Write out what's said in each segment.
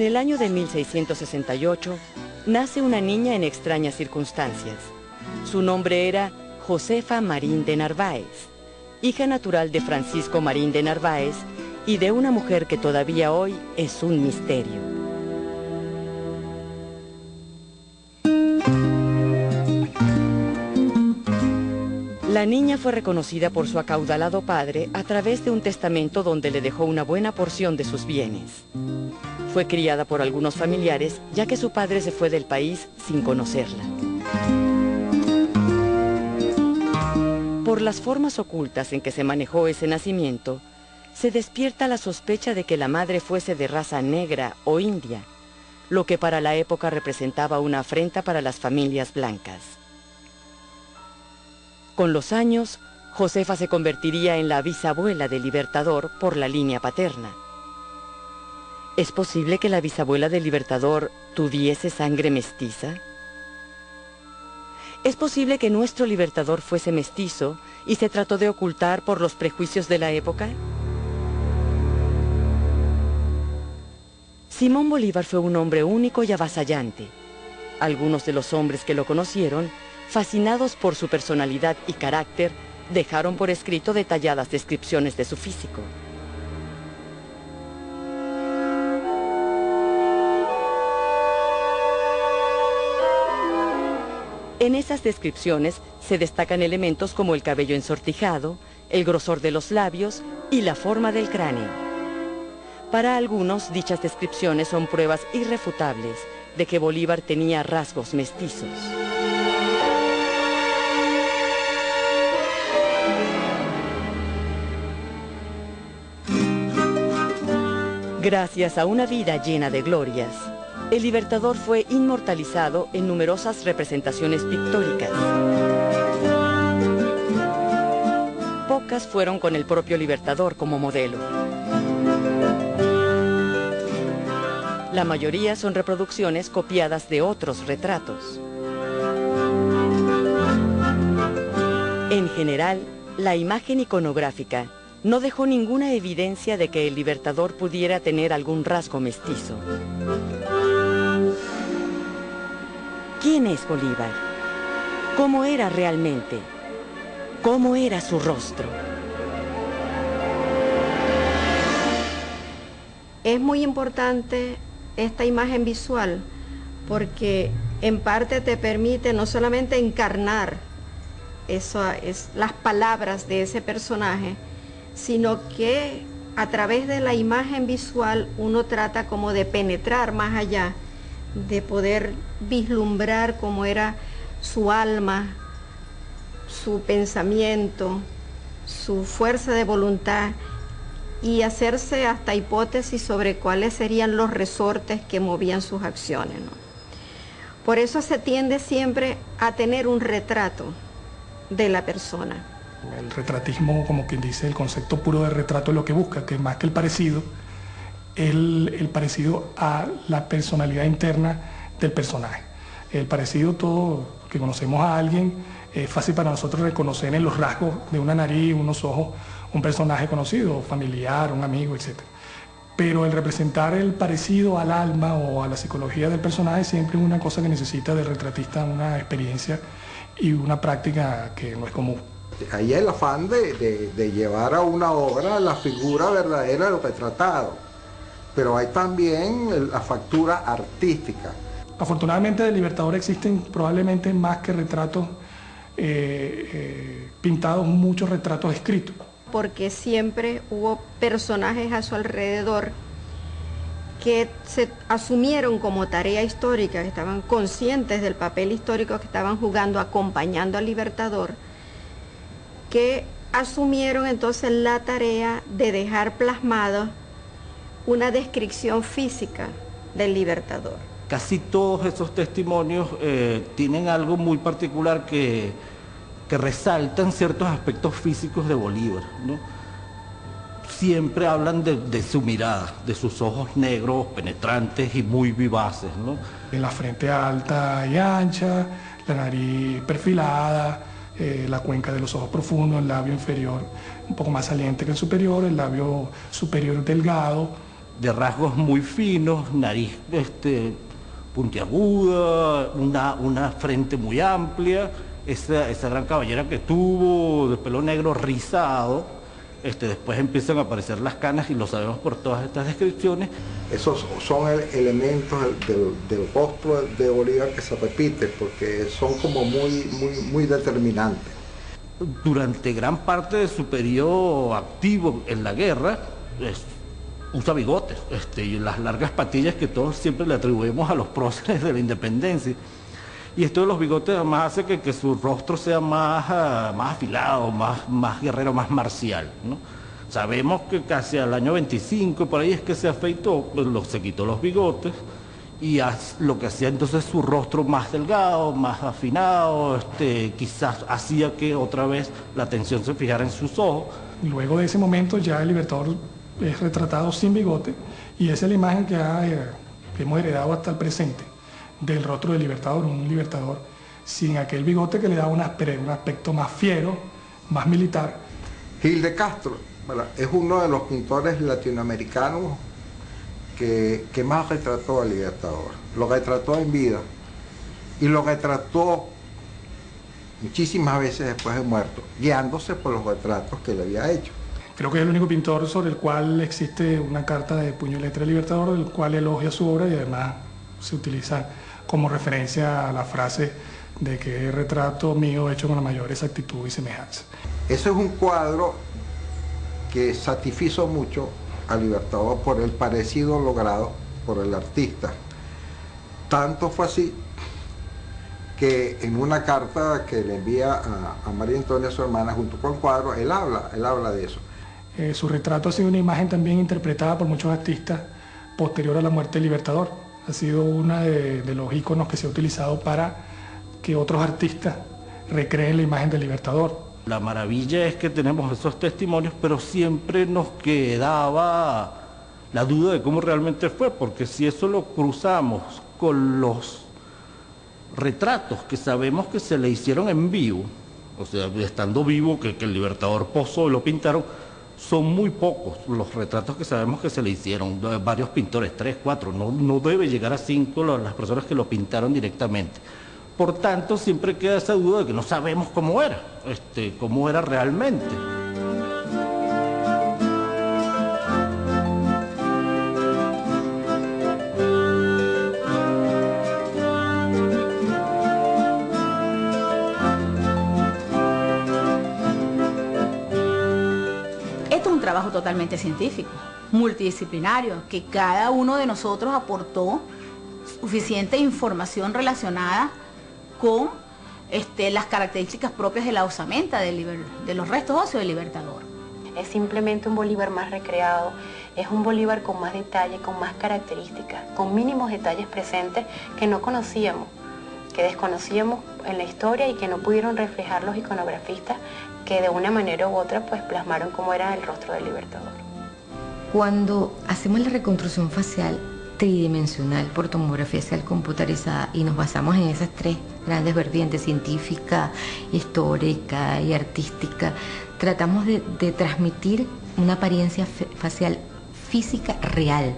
En el año de 1668, nace una niña en extrañas circunstancias. Su nombre era Josefa Marín de Narváez, hija natural de Francisco Marín de Narváez y de una mujer que todavía hoy es un misterio. La niña fue reconocida por su acaudalado padre a través de un testamento donde le dejó una buena porción de sus bienes. Fue criada por algunos familiares, ya que su padre se fue del país sin conocerla. Por las formas ocultas en que se manejó ese nacimiento, se despierta la sospecha de que la madre fuese de raza negra o india, lo que para la época representaba una afrenta para las familias blancas. Con los años, Josefa se convertiría en la bisabuela del Libertador por la línea paterna. ¿Es posible que la bisabuela del Libertador tuviese sangre mestiza? ¿Es posible que nuestro Libertador fuese mestizo y se trató de ocultar por los prejuicios de la época? Simón Bolívar fue un hombre único y avasallante. Algunos de los hombres que lo conocieron, fascinados por su personalidad y carácter, dejaron por escrito detalladas descripciones de su físico. En esas descripciones se destacan elementos como el cabello ensortijado, el grosor de los labios y la forma del cráneo. Para algunos, dichas descripciones son pruebas irrefutables de que Bolívar tenía rasgos mestizos. Gracias a una vida llena de glorias, el Libertador fue inmortalizado en numerosas representaciones pictóricas. Pocas fueron con el propio Libertador como modelo. La mayoría son reproducciones copiadas de otros retratos. En general, la imagen iconográfica no dejó ninguna evidencia de que el Libertador pudiera tener algún rasgo mestizo. ¿Quién es Bolívar? ¿Cómo era realmente? ¿Cómo era su rostro? Es muy importante esta imagen visual porque en parte te permite no solamente encarnar las palabras de ese personaje, sino que a través de la imagen visual uno trata como de penetrar más allá, de poder vislumbrar cómo era su alma, su pensamiento, su fuerza de voluntad y hacerse hasta hipótesis sobre cuáles serían los resortes que movían sus acciones, ¿no? Por eso se tiende siempre a tener un retrato de la persona. El retratismo, como quien dice, el concepto puro de retrato es lo que busca, que más que el parecido a la personalidad interna del personaje. El parecido, todo que conocemos a alguien, es fácil para nosotros reconocer en los rasgos de una nariz, unos ojos, un personaje conocido, familiar, un amigo, etc. Pero el representar el parecido al alma o a la psicología del personaje siempre es una cosa que necesita del retratista una experiencia y una práctica que no es común. Ahí el afán de llevar a una obra la figura verdadera del retratado, pero hay también la factura artística. Afortunadamente del Libertador existen probablemente más que retratos pintados, muchos retratos escritos. Porque siempre hubo personajes a su alrededor que se asumieron como tarea histórica, que estaban conscientes del papel histórico que estaban jugando, acompañando al Libertador, que asumieron entonces la tarea de dejar plasmado una descripción física del Libertador. Casi todos esos testimonios tienen algo muy particular que resaltan ciertos aspectos físicos de Bolívar, ¿no? Siempre hablan de su mirada, de sus ojos negros, penetrantes y muy vivaces, ¿no? La frente alta y ancha, la nariz perfilada, la cuenca de los ojos profundos, el labio inferior un poco más saliente que el superior, el labio superior delgado, de rasgos muy finos, nariz puntiaguda, una frente muy amplia, esa gran cabellera que tuvo, de pelo negro rizado. Después empiezan a aparecer las canas y lo sabemos por todas estas descripciones. Esos son elementos del rostro de Bolívar que se repiten porque son como muy determinantes. Durante gran parte de su periodo activo en la guerra, usa bigotes y las largas patillas que todos siempre le atribuimos a los próceres de la independencia. Y esto de los bigotes además hace que su rostro sea más afilado, más guerrero, más marcial, ¿no? Sabemos que casi al año 25, por ahí es que se afeitó, pues se quitó los bigotes y lo que hacía entonces su rostro más delgado, más afinado, quizás hacía que otra vez la atención se fijara en sus ojos. Luego de ese momento ya el Libertador es retratado sin bigote y esa es la imagen que hemos heredado hasta el presente del rostro del Libertador, un Libertador sin aquel bigote que le da un aspecto más fiero, más militar. Gil de Castro, ¿verdad?, es uno de los pintores latinoamericanos que más retrató al Libertador. Lo retrató en vida y lo retrató muchísimas veces después de muerto, guiándose por los retratos que le había hecho. Creo que es el único pintor sobre el cual existe una carta de puño y letra del Libertador, del cual elogia su obra y además se utiliza como referencia a la frase de que es retrato mío hecho con la mayor exactitud y semejanza. Ese es un cuadro que satisfizo mucho al Libertador por el parecido logrado por el artista. Tanto fue así que en una carta que le envía a María Antonia, su hermana, junto con el cuadro, él habla de eso. Su retrato ha sido una imagen también interpretada por muchos artistas posterior a la muerte del Libertador. Ha sido uno de los íconos que se ha utilizado para que otros artistas recreen la imagen del Libertador. La maravilla es que tenemos esos testimonios, pero siempre nos quedaba la duda de cómo realmente fue, porque si eso lo cruzamos con los retratos que sabemos que se le hicieron en vivo, o sea, estando vivo, que el Libertador posó y lo pintaron, son muy pocos los retratos que sabemos que se le hicieron, varios pintores, 3, 4, no debe llegar a 5 las personas que lo pintaron directamente. Por tanto, siempre queda esa duda de que no sabemos cómo era realmente. Trabajo totalmente científico, multidisciplinario, que cada uno de nosotros aportó suficiente información relacionada con las características propias de la osamenta de los restos óseos del Libertador. Es simplemente un Bolívar más recreado, es un Bolívar con más detalle, con más características, con mínimos detalles presentes que no conocíamos, que desconocíamos en la historia y que no pudieron reflejar los iconografistas que de una manera u otra pues plasmaron cómo era el rostro del Libertador. Cuando hacemos la reconstrucción facial tridimensional por tomografía facial computarizada y nos basamos en esas 3 grandes vertientes, científica, histórica y artística, tratamos de transmitir una apariencia facial física real.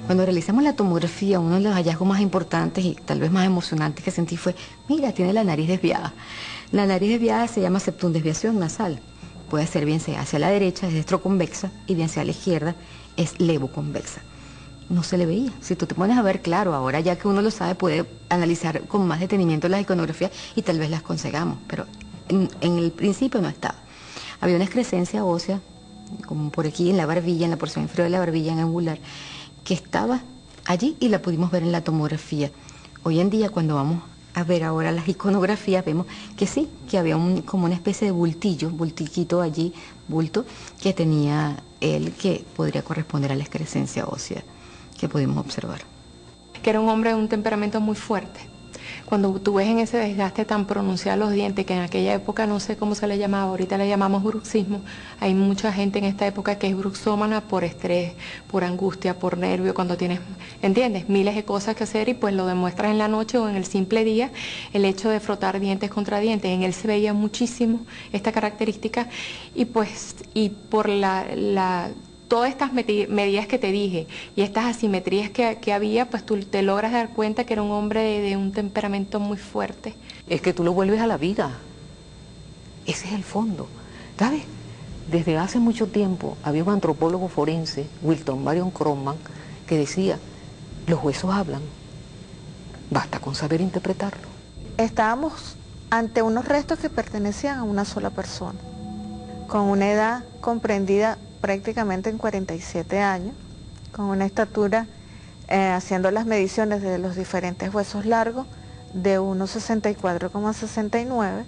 Cuando realizamos la tomografía, uno de los hallazgos más importantes y tal vez más emocionantes que sentí fue, mira, tiene la nariz desviada. La nariz desviada se llama septundesviación nasal. Puede ser bien sea hacia la derecha, es destroconvexa, y bien sea a la izquierda, es levoconvexa. No se le veía. Si tú te pones a ver, claro, ahora ya que uno lo sabe, puede analizar con más detenimiento las iconografías y tal vez las consigamos, pero en el principio no estaba. Había una excrescencia ósea, como por aquí en la barbilla, en la porción inferior de la barbilla, en angular, que estaba allí y la pudimos ver en la tomografía. Hoy en día, cuando vamos a ver ahora las iconografías, vemos que sí, que había como una especie de bultiquito allí, bulto, que tenía él, que podría corresponder a la excrescencia ósea que pudimos observar. Que era un hombre de un temperamento muy fuerte. cuando tú ves en ese desgaste tan pronunciado los dientes, que en aquella época no sé cómo se le llamaba, ahorita le llamamos bruxismo, hay mucha gente en esta época que es bruxómana por estrés, por angustia, por nervio, cuando tienes, ¿entiendes?, miles de cosas que hacer y pues lo demuestras en la noche o en el simple día, el hecho de frotar dientes contra dientes. En él se veía muchísimo esta característica y pues, y por todas estas medidas que te dije y estas asimetrías que había, pues tú te logras dar cuenta que era un hombre de un temperamento muy fuerte. Es que tú lo vuelves a la vida. Ese es el fondo. ¿Sabes? Desde hace mucho tiempo había un antropólogo forense, Wilton Marion Croman, que decía, los huesos hablan, basta con saber interpretarlo. Estábamos ante unos restos que pertenecían a una sola persona, con una edad comprendida prácticamente en 47 años, con una estatura, haciendo las mediciones de los diferentes huesos largos, de 1,64,69,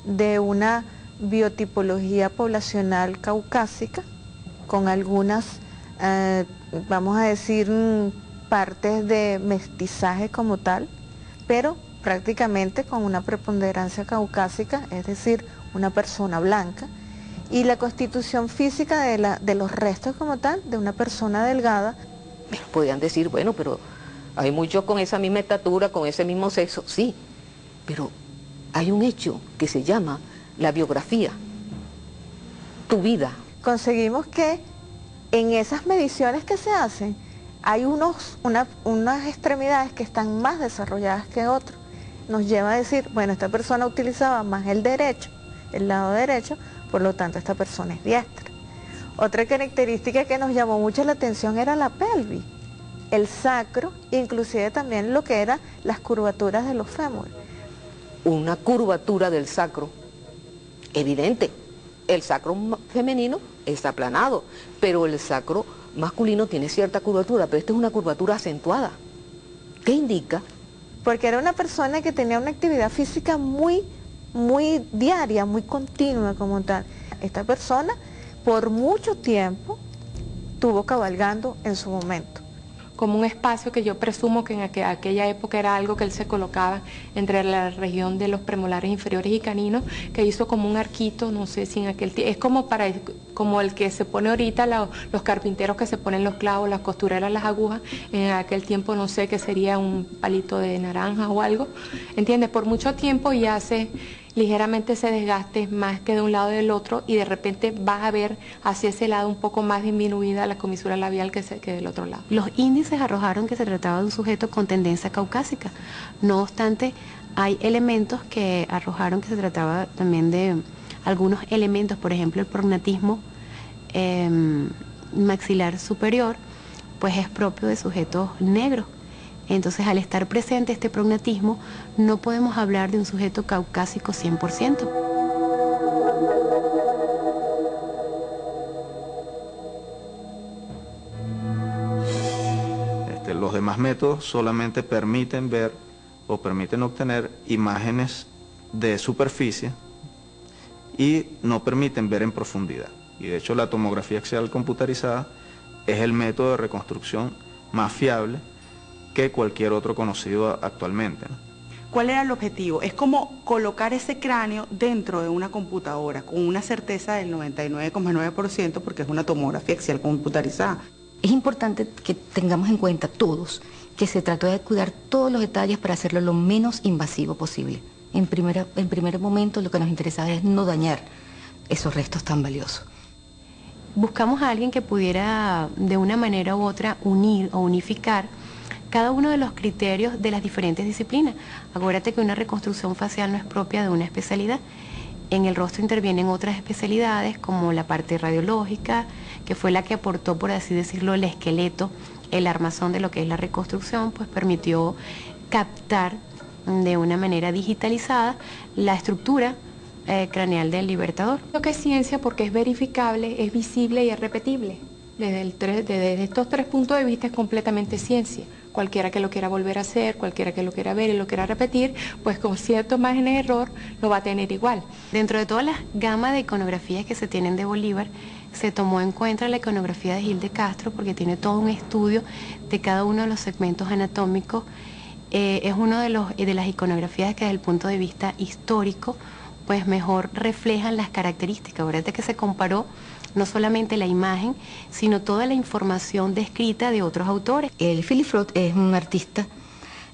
de una biotipología poblacional caucásica, con algunas, vamos a decir, partes de mestizaje como tal, pero prácticamente con una preponderancia caucásica, es decir, una persona blanca, y la constitución física de los restos como tal, de una persona delgada. Podían decir, bueno, pero hay muchos con esa misma estatura, con ese mismo sexo, sí, pero hay un hecho que se llama la biografía, tu vida. Conseguimos que en esas mediciones que se hacen, hay unas extremidades que están más desarrolladas que otras. Nos lleva a decir, bueno, esta persona utilizaba más el derecho, el lado derecho, por lo tanto esta persona es diestra. Otra característica que nos llamó mucho la atención era la pelvis, el sacro, inclusive también lo que eran las curvaturas de los fémures. Una curvatura del sacro, evidente. El sacro femenino está aplanado, pero el sacro masculino tiene cierta curvatura, pero esta es una curvatura acentuada. ¿Qué indica? Porque era una persona que tenía una actividad física muy diaria, muy continua como tal. Esta persona por mucho tiempo estuvo cabalgando en su momento. Como un espacio que yo presumo que en aquella época era algo que él se colocaba entre la región de los premolares inferiores y caninos, que hizo como un arquito, no sé si en aquel tiempo, es como el que se pone ahorita los carpinteros que se ponen los clavos, las costureras, las agujas, en aquel tiempo no sé qué sería un palito de naranja o algo, ¿entiendes? Por mucho tiempo y hace ligeramente ese desgaste más que de un lado del otro y de repente vas a ver hacia ese lado un poco más disminuida la comisura labial que del otro lado. Los índices arrojaron que se trataba de un sujeto con tendencia caucásica. No obstante, hay elementos que arrojaron que se trataba también de algunos elementos, por ejemplo el prognatismo maxilar superior, pues es propio de sujetos negros. Entonces, al estar presente este prognatismo, no podemos hablar de un sujeto caucásico 100%. Los demás métodos solamente permiten ver o permiten obtener imágenes de superficie y no permiten ver en profundidad. Y de hecho, la tomografía axial computarizada es el método de reconstrucción más fiable que cualquier otro conocido actualmente, ¿no? ¿Cuál era el objetivo? Es como colocar ese cráneo dentro de una computadora con una certeza del 99,9% porque es una tomografía axial computarizada. Es importante que tengamos en cuenta todos que se trató de cuidar todos los detalles para hacerlo lo menos invasivo posible. En primer momento lo que nos interesaba es no dañar esos restos tan valiosos. Buscamos a alguien que pudiera de una manera u otra unir o unificar cada uno de los criterios de las diferentes disciplinas. Acuérdate que una reconstrucción facial no es propia de una especialidad. En el rostro intervienen otras especialidades como la parte radiológica, que fue la que aportó, por así decirlo, el esqueleto, el armazón de lo que es la reconstrucción, pues permitió captar de una manera digitalizada la estructura craneal del libertador. Lo que es ciencia porque es verificable, es visible y es repetible. Desde estos tres puntos de vista es completamente ciencia. Cualquiera que lo quiera volver a hacer, cualquiera que lo quiera ver y lo quiera repetir, pues con cierto margen de error lo va a tener igual. Dentro de todas las gamas de iconografías que se tienen de Bolívar, se tomó en cuenta la iconografía de Gil de Castro porque tiene todo un estudio de cada uno de los segmentos anatómicos es uno de las iconografías que desde el punto de vista histórico pues mejor reflejan las características. Ahorita que se comparó no solamente la imagen, sino toda la información descrita de otros autores. El Philippe Frot es un artista,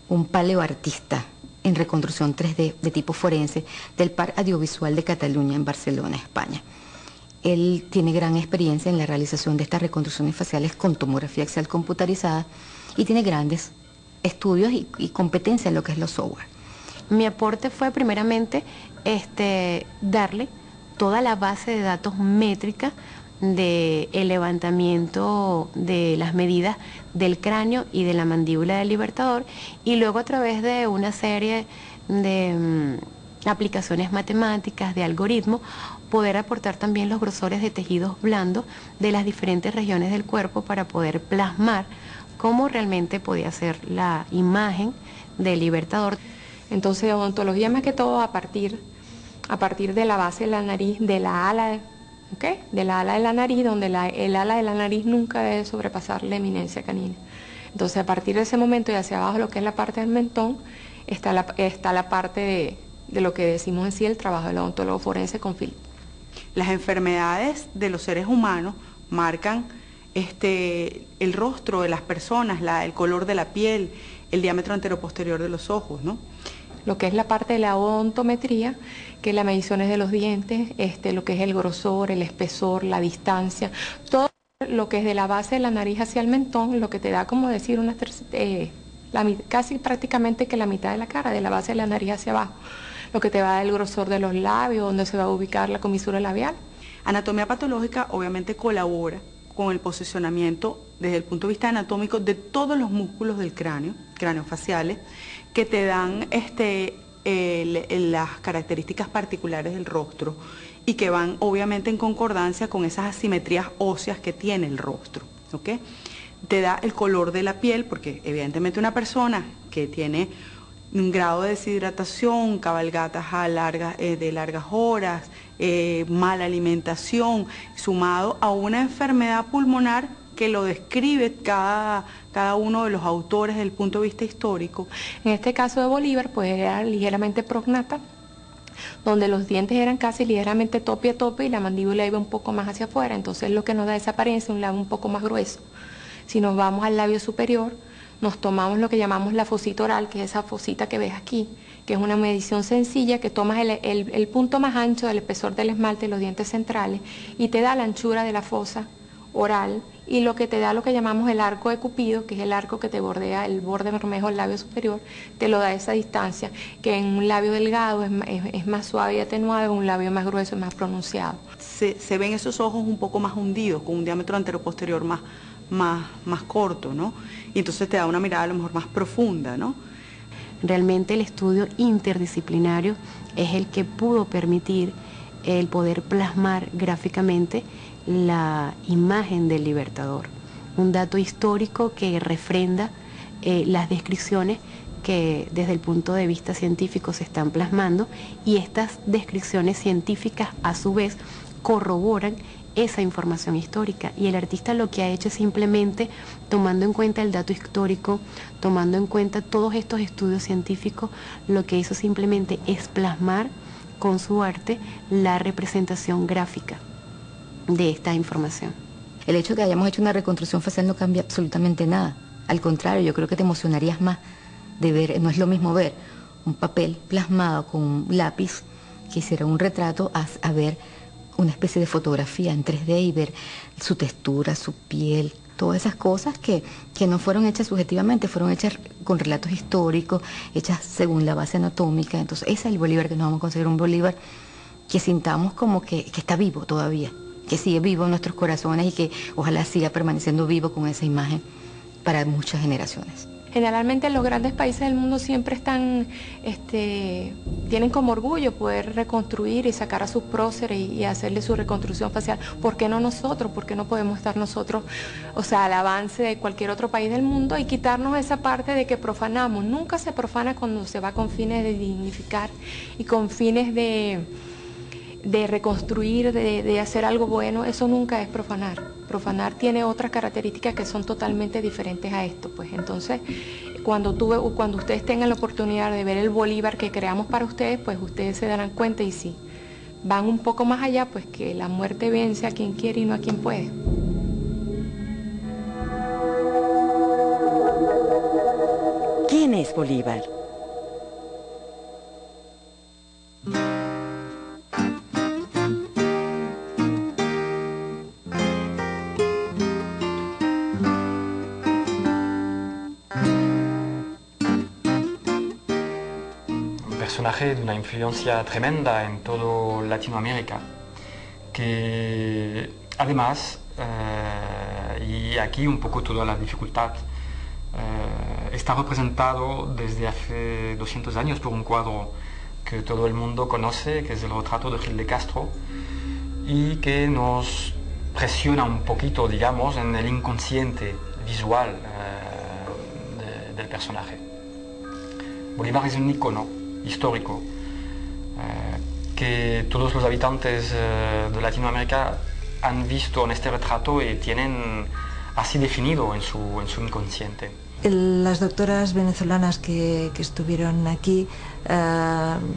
un paleoartista en reconstrucción 3D de tipo forense del Parc Audiovisual de Cataluña en Barcelona, España. Él tiene gran experiencia en la realización de estas reconstrucciones faciales con tomografía axial computarizada y tiene grandes estudios y competencia en lo que es los software. Mi aporte fue primeramente darle toda la base de datos métrica del levantamiento de las medidas del cráneo y de la mandíbula del libertador, y luego a través de una serie de aplicaciones matemáticas, de algoritmos, poder aportar también los grosores de tejidos blandos de las diferentes regiones del cuerpo para poder plasmar cómo realmente podía ser la imagen del libertador. Entonces, odontología más que todo a partir de la base de la nariz, de la ala, de la ala de la nariz, donde el ala de la nariz nunca debe sobrepasar la eminencia canina. Entonces, a partir de ese momento y hacia abajo, lo que es la parte del mentón, está la parte de lo que decimos en sí el trabajo del odontólogo forense con Philippe. Las enfermedades de los seres humanos marcan el rostro de las personas, el color de la piel, el diámetro anteroposterior de los ojos, ¿no? Lo que es la parte de la odontometría, que es las mediciones de los dientes, lo que es el grosor, el espesor, la distancia, todo lo que es de la base de la nariz hacia el mentón, lo que te da como decir casi prácticamente que la mitad de la cara, de la base de la nariz hacia abajo, lo que te va a dar el grosor de los labios, donde se va a ubicar la comisura labial. Anatomía patológica obviamente colabora con el posicionamiento desde el punto de vista anatómico de todos los músculos del cráneo, craneofaciales, que te dan las características particulares del rostro y que van obviamente en concordancia con esas asimetrías óseas que tiene el rostro, ¿ok? Te da el color de la piel, porque evidentemente una persona que tiene un grado de deshidratación, cabalgatas de largas horas, mala alimentación, sumado a una enfermedad pulmonar que lo describe cada uno de los autores desde el punto de vista histórico. En este caso de Bolívar, pues era ligeramente prognata, donde los dientes eran casi ligeramente tope a tope y la mandíbula iba un poco más hacia afuera, entonces lo que nos da esa apariencia, un labio un poco más grueso. Si nos vamos al labio superior, nos tomamos lo que llamamos la fosita oral, que es esa fosita que ves aquí, que es una medición sencilla que tomas el punto más ancho del espesor del esmalte de los dientes centrales y te da la anchura de la fosa oral y lo que te da lo que llamamos el arco de Cupido, que es el arco que te bordea el borde bermejo del labio superior, te lo da esa distancia, que en un labio delgado es más suave y atenuado, en un labio más grueso es más pronunciado. Se ven esos ojos un poco más hundidos, con un diámetro anteroposterior más corto, ¿no? Y entonces te da una mirada a lo mejor más profunda, ¿no? Realmente el estudio interdisciplinario es el que pudo permitir el poder plasmar gráficamente la imagen del libertador. Un dato histórico que refrenda las descripciones que desde el punto de vista científico se están plasmando, y estas descripciones científicas a su vez corroboran esa información histórica, y el artista lo que ha hecho es simplemente, tomando en cuenta el dato histórico, tomando en cuenta todos estos estudios científicos, lo que hizo simplemente es plasmar con su arte la representación gráfica de esta información. El hecho de que hayamos hecho una reconstrucción facial no cambia absolutamente nada. Al contrario, yo creo que te emocionarías más de ver, no es lo mismo ver un papel plasmado con un lápiz que hiciera un retrato a ver una especie de fotografía en 3D y ver su textura, su piel, todas esas cosas que no fueron hechas subjetivamente, fueron hechas con relatos históricos, hechas según la base anatómica. Entonces ese es el Bolívar que nos vamos a conseguir, un Bolívar que sintamos como que está vivo todavía, que sigue vivo en nuestros corazones y que ojalá siga permaneciendo vivo con esa imagen para muchas generaciones. Generalmente los grandes países del mundo siempre están, tienen como orgullo poder reconstruir y sacar a sus próceres y hacerle su reconstrucción facial. ¿Por qué no nosotros? ¿Por qué no podemos estar nosotros, al avance de cualquier otro país del mundo, y quitarnos esa parte de que profanamos? Nunca se profana cuando se va con fines de dignificar y con fines de reconstruir, de hacer algo bueno. Eso nunca es profanar. Profanar tiene otras características que son totalmente diferentes a esto, pues. Entonces, cuando ustedes tengan la oportunidad de ver el Bolívar que creamos para ustedes, pues ustedes se darán cuenta, y si van un poco más allá, pues que la muerte vence a quien quiere y no a quien puede. ¿Quién es Bolívar? Personaje de una influencia tremenda en toda Latinoamérica, que además, y aquí un poco toda la dificultad, está representado desde hace 200 años por un cuadro que todo el mundo conoce, que es el retrato de Gil de Castro, y que nos presiona un poquito, digamos, en el inconsciente visual del personaje. Bolívar es un icono histórico que todos los habitantes de Latinoamérica han visto en este retrato y tienen así definido en su inconsciente. Las doctoras venezolanas que estuvieron aquí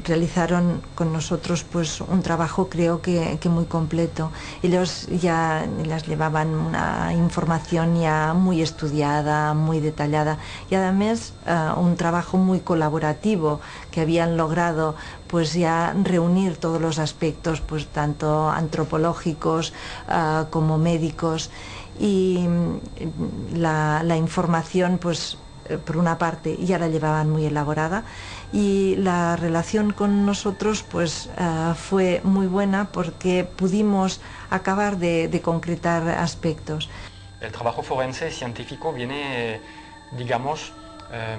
realizaron con nosotros pues un trabajo, creo que muy completo. Ellos ya les llevaban una información ya muy estudiada, muy detallada, y además un trabajo muy colaborativo, que habían logrado pues ya reunir todos los aspectos, pues tanto antropológicos como médicos. Y la información, pues por una parte ya la llevaban muy elaborada, y la relación con nosotros pues fue muy buena, porque pudimos acabar de concretar aspectos. El trabajo forense científico viene, digamos,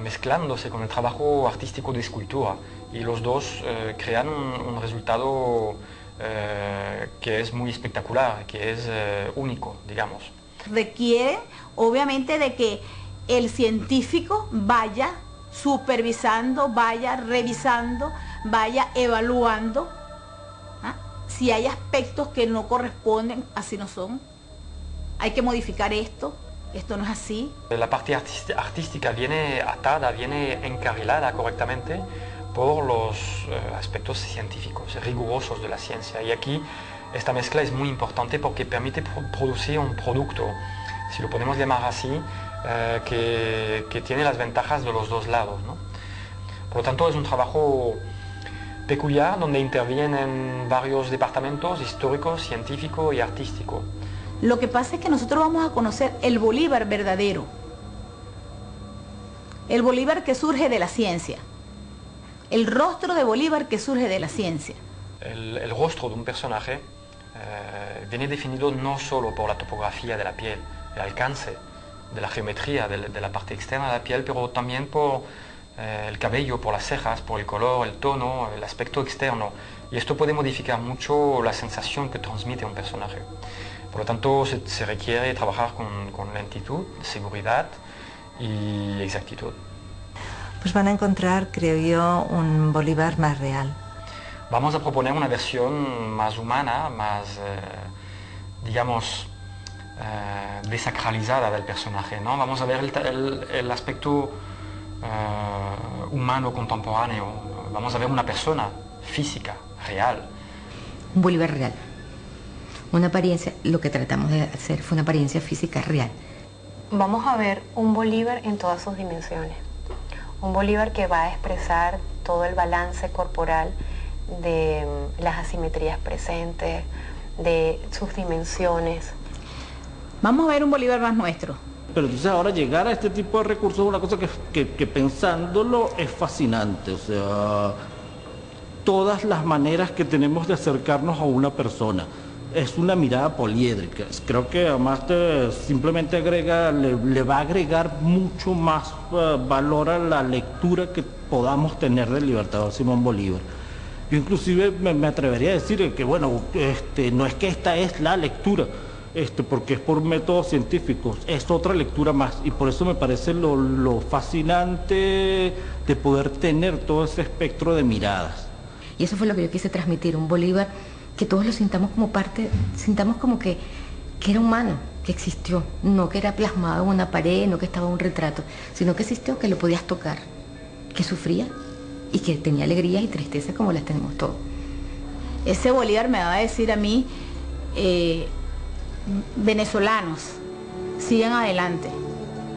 mezclándose con el trabajo artístico de escultura, y los dos crean un resultado que es muy espectacular, que es único, digamos. Requiere, obviamente, de que el científico vaya supervisando, vaya revisando, vaya evaluando, ¿ah? Si hay aspectos que no corresponden, así no son. Hay que modificar esto no es así. La parte artística viene atada, viene encarrilada correctamente por los aspectos científicos, rigurosos de la ciencia. Y aquí esta mezcla es muy importante porque permite producir un producto, si lo podemos llamar así, que tiene las ventajas de los dos lados, ¿no? Por lo tanto, es un trabajo peculiar donde intervienen varios departamentos: histórico, científico y artístico. Lo que pasa es que nosotros vamos a conocer el Bolívar verdadero, el Bolívar que surge de la ciencia, el rostro de Bolívar que surge de la ciencia. El rostro de un personaje viene definido no solo por la topografía de la piel, el alcance de la geometría de la parte externa de la piel, pero también por el cabello, por las cejas, por el color, el tono, el aspecto externo. Y esto puede modificar mucho la sensación que transmite un personaje. Por lo tanto, se requiere trabajar con lentitud, seguridad y exactitud. Pues van a encontrar, creo yo, un Bolívar más real. Vamos a proponer una versión más humana, más, digamos, desacralizada del personaje, ¿no? Vamos a ver el aspecto humano contemporáneo. Vamos a ver una persona física, real. Un Bolívar real. Una apariencia, lo que tratamos de hacer fue una apariencia física real. Vamos a ver un Bolívar en todas sus dimensiones. Un Bolívar que va a expresar todo el balance corporal de las asimetrías presentes, de sus dimensiones. Vamos a ver un Bolívar más nuestro. Pero entonces ahora llegar a este tipo de recursos es una cosa que pensándolo es fascinante. O sea, todas las maneras que tenemos de acercarnos a una persona. Es una mirada poliédrica. Creo que además simplemente le va a agregar mucho más valor a la lectura que podamos tener del Libertador Simón Bolívar. Yo inclusive me atrevería a decir que, bueno, no es que esta es la lectura, porque es por métodos científicos, es otra lectura más, y por eso me parece lo fascinante de poder tener todo ese espectro de miradas. Y eso fue lo que yo quise transmitir, un Bolívar que todos lo sintamos como parte, sintamos como que que era humano, que existió, no que era plasmado en una pared, no que estaba en un retrato, sino que existió, que lo podías tocar, que sufría y que tenía alegrías y tristezas como las tenemos todos. Ese Bolívar me va a decir a mí, venezolanos, sigan adelante,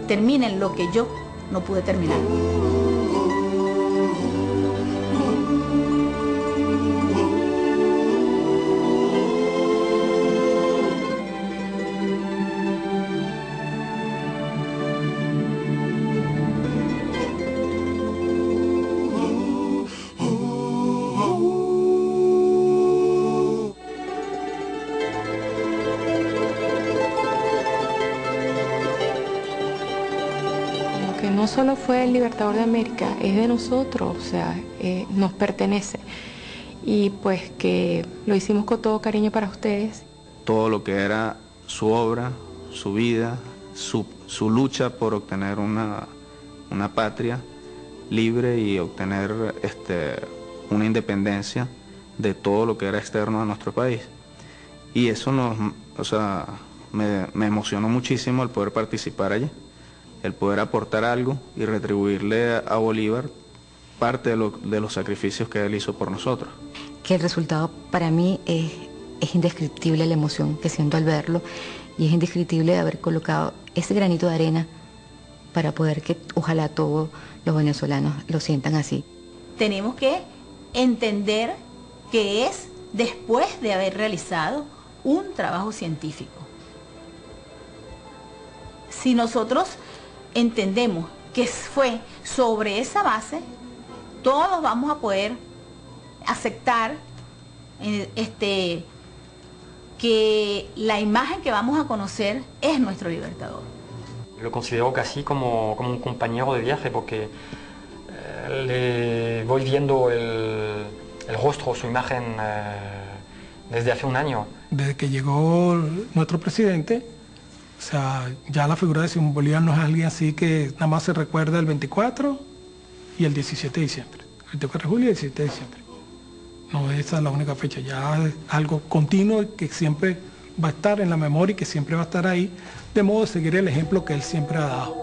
terminen lo que yo no pude terminar. No solo fue el libertador de América, es de nosotros, o sea, nos pertenece. Y pues que lo hicimos con todo cariño para ustedes. Todo lo que era su obra, su vida, su lucha por obtener una patria libre y obtener una independencia de todo lo que era externo a nuestro país. Y eso me emocionó muchísimo el poder participar allí, el poder aportar algo y retribuirle a Bolívar parte de los sacrificios que él hizo por nosotros. Que el resultado para mí es indescriptible, la emoción que siento al verlo, y es indescriptible haber colocado ese granito de arena para poder que ojalá todos los venezolanos lo sientan así. Tenemos que entender que es después de haber realizado un trabajo científico. Si nosotros entendemos que fue sobre esa base, todos vamos a poder aceptar que la imagen que vamos a conocer es nuestro libertador. Lo considero casi como un compañero de viaje porque le voy viendo el rostro, su imagen desde hace un año. Desde que llegó nuestro presidente, o sea, ya la figura de Simón Bolívar no es alguien así que nada más se recuerda el 24 y el 17 de diciembre. El 24 de julio y el 17 de diciembre. No, esa es la única fecha, ya es algo continuo que siempre va a estar en la memoria y que siempre va a estar ahí, de modo de seguir el ejemplo que él siempre ha dado.